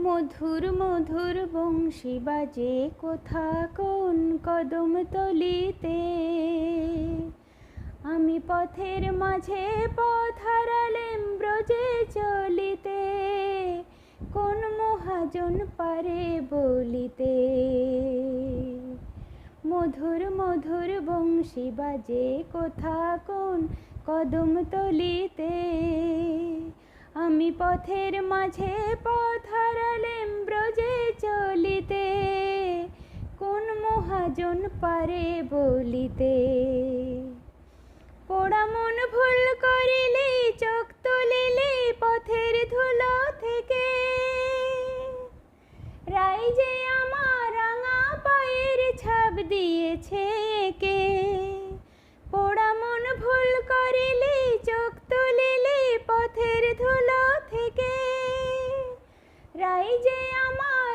মধুর মধুর বংশী বাজে কোথা কোন কদম তলিতে। আমি পথের মাঝে পথ হারালেম ব্রজে চলিতে, কোন মহাজন পারে বলিতে। মধুর মধুর বংশী বাজে কোথা কোন কদম তলিতে। আমি পথের মাঝে পথ হারালেম ব্রজে চলিতে, কোন মহাজন পারে বলিতে। পোড়া মন ভুল করিলে চোখ তুলিলে পথের ধুলো থেকে, রাই যে আমার রাঙা পায়ের ছাপ দিয়েছে কে। পোড়া মন ভুল করিলে চোখ তুলিলে পথের ধুলো থেকে, রাই যে আমার